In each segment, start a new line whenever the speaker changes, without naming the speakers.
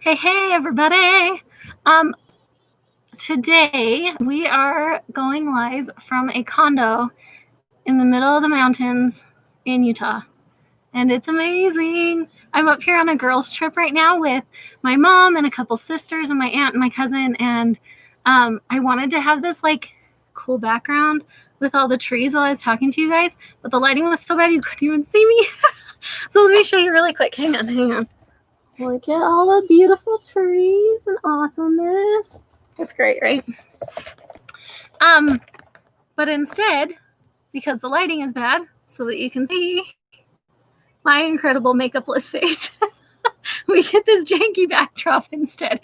Hey, everybody. Um, Today we are going live from a condo in the middle of the mountains in Utah, and it's amazing. I'm up here on a girls' trip right now with my mom and a couple sisters and my aunt and my cousin, and I wanted to have this cool background with all the trees while I was talking to you guys, but the lighting was so bad you couldn't even see me. So let me show you really quick. Hang on. Look at all the beautiful trees and awesomeness. It's great, right? But instead, because the lighting is bad, so that you can see my incredible makeupless face, we get this janky backdrop instead.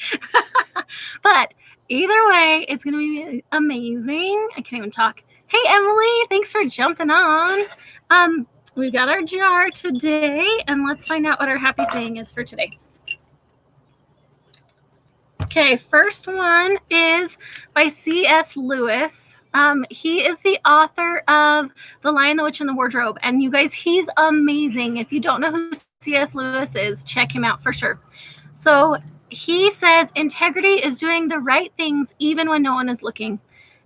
But either way, it's going to be amazing. I can't even talk. Hey, Emily, thanks for jumping on. We got our jar today, and let's find out what our happy saying is for today. Okay, first one is by C.S. Lewis. He is the author of The Lion, the Witch, and the Wardrobe. And you guys, he's amazing. If you don't know who C.S. Lewis is, check him out for sure. So he says, integrity is doing the right things even when no one is looking.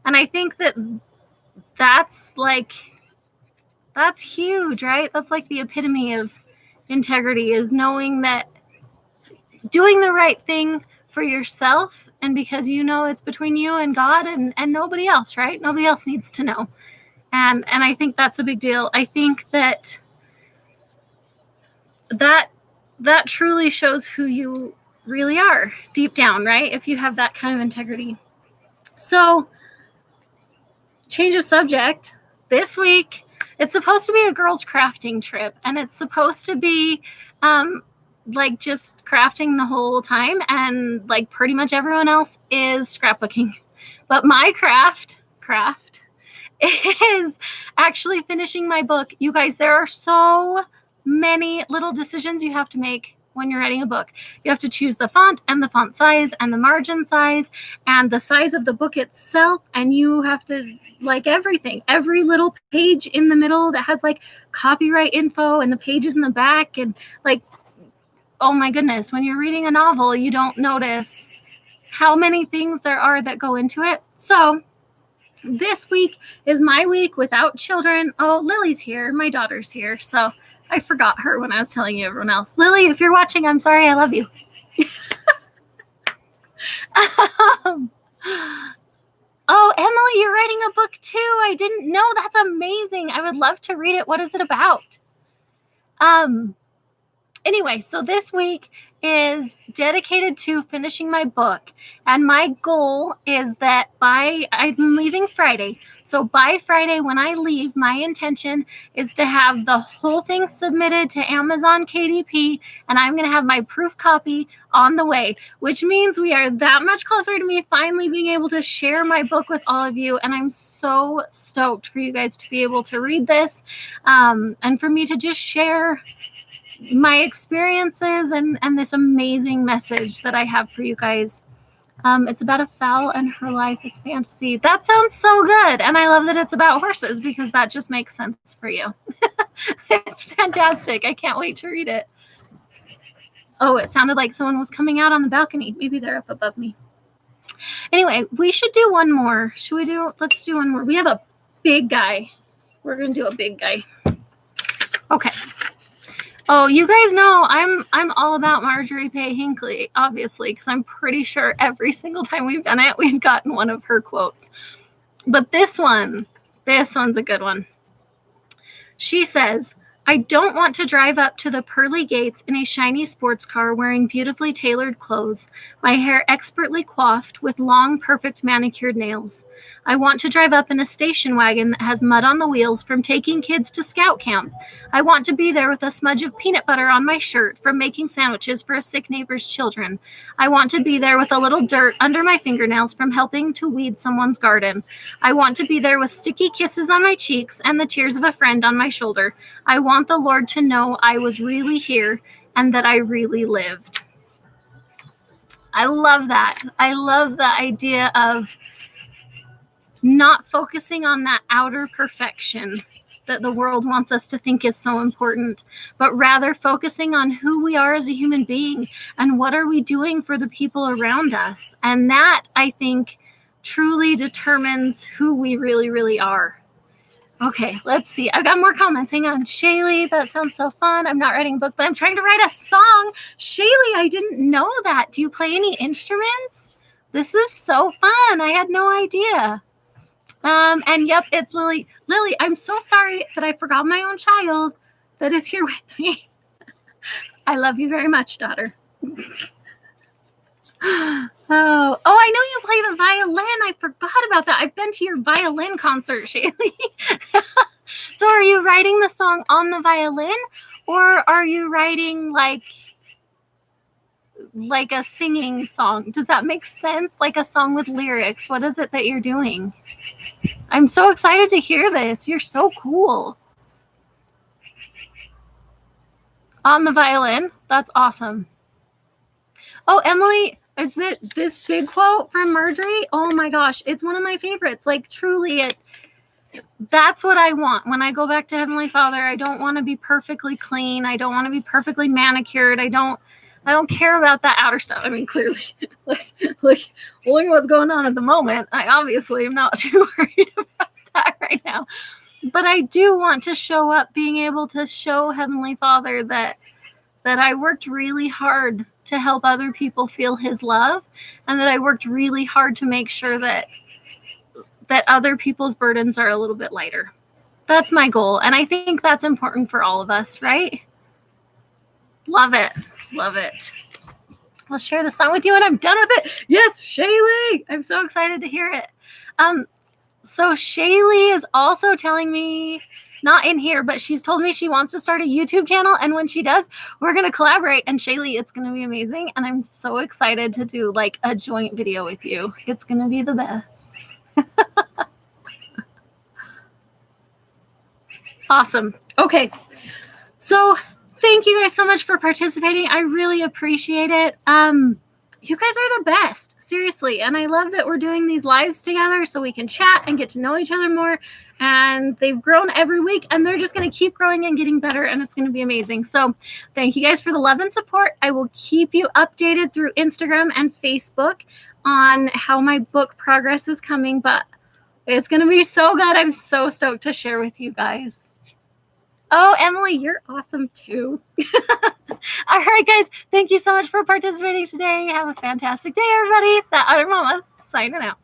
And I think that's huge, right? That's like the epitome of integrity, is knowing that doing the right thing for yourself, and because you know it's between you and God and nobody else, right? Nobody else needs to know. And I think that's a big deal. I think that truly shows who you really are deep down, right? If you have that kind of integrity. So, change of subject. This week, it's supposed to be a girls' crafting trip, and it's supposed to be just crafting the whole time, and pretty much everyone else is scrapbooking. But my craft is actually finishing my book. You guys, there are so many little decisions you have to make when you're writing a book. You have to choose the font and the font size and the margin size and the size of the book itself, and you have to everything, every little page in the middle that has copyright info, and the pages in the back, and oh my goodness, when you're reading a novel, you don't notice how many things there are that go into it. So this week is my week without children. Oh, Lily's here. My daughter's here. So I forgot her when I was telling you everyone else. Lily, if you're watching, I'm sorry. I love you. Oh, Emily, you're writing a book too. I didn't know. That's amazing. I would love to read it. What is it about? Anyway, so this week is dedicated to finishing my book. And my goal is that I'm leaving Friday. So by Friday, when I leave, my intention is to have the whole thing submitted to Amazon KDP, and I'm going to have my proof copy on the way, which means we are that much closer to me finally being able to share my book with all of you. And I'm so stoked for you guys to be able to read this, and for me to just share my experiences and this amazing message that I have for you guys. It's about a fowl and her life. It's fantasy. That sounds so good. And I love that it's about horses, because that just makes sense for you. It's fantastic. I can't wait to read it. Oh, it sounded like someone was coming out on the balcony. Maybe they're up above me. Anyway, we should do one more. Let's do one more. We have a big guy. We're going to do a big guy. Okay. Oh, you guys know I'm all about Marjorie Pay Hinckley, obviously, because I'm pretty sure every single time we've done it, we've gotten one of her quotes. But this one's a good one. She says, I don't want to drive up to the pearly gates in a shiny sports car wearing beautifully tailored clothes, my hair expertly coiffed with long, perfect manicured nails. I want to drive up in a station wagon that has mud on the wheels from taking kids to scout camp. I want to be there with a smudge of peanut butter on my shirt from making sandwiches for a sick neighbor's children. I want to be there with a little dirt under my fingernails from helping to weed someone's garden. I want to be there with sticky kisses on my cheeks and the tears of a friend on my shoulder. I want the Lord to know I was really here and that I really lived. I love that. I love the idea of not focusing on that outer perfection, that the world wants us to think is so important, but rather focusing on who we are as a human being and what are we doing for the people around us. And that, I think, truly determines who we really, really are. Okay, let's see. I've got more comments. Hang on. Shaylee, that sounds so fun. I'm not writing a book, but I'm trying to write a song. Shaylee, I didn't know that. Do you play any instruments? This is so fun. I had no idea. And yep, it's Lily. Lily, I'm so sorry that I forgot my own child that is here with me. I love you very much, daughter. Oh, I know you play the violin. I forgot about that. I've been to your violin concert, Shaylee. So are you writing the song on the violin, or are you writing like a singing song? Does that make sense? Like a song with lyrics? What is it that you're doing? I'm so excited to hear this. You're so cool. On the violin? That's awesome. Oh, Emily, is it this big quote from Marjorie? Oh my gosh, it's one of my favorites. Like truly, that's what I want. When I go back to Heavenly Father, I don't want to be perfectly clean. I don't want to be perfectly manicured. I don't care about that outer stuff. I mean, clearly, look at what's going on at the moment. I obviously am not too worried about that right now. But I do want to show up being able to show Heavenly Father that I worked really hard to help other people feel his love, and that I worked really hard to make sure that other people's burdens are a little bit lighter. That's my goal. And I think that's important for all of us, right? Love it. Love it. I'll share the song with you when I'm done with it. Yes, Shaylee. I'm so excited to hear it. So Shaylee is also telling me, not in here, but she's told me she wants to start a YouTube channel. And when she does, we're going to collaborate. And Shaylee, it's going to be amazing. And I'm so excited to do like a joint video with you. It's going to be the best. Awesome. Okay. So thank you guys so much for participating. I really appreciate it. You guys are the best, seriously. And I love that we're doing these lives together so we can chat and get to know each other more. And they've grown every week, and they're just going to keep growing and getting better, and it's going to be amazing. So thank you guys for the love and support. I will keep you updated through Instagram and Facebook on how my book progress is coming, but it's going to be so good. I'm so stoked to share with you guys. Oh, Emily, you're awesome too. All right, guys. Thank you so much for participating today. Have a fantastic day, everybody. The Other Mama signing out.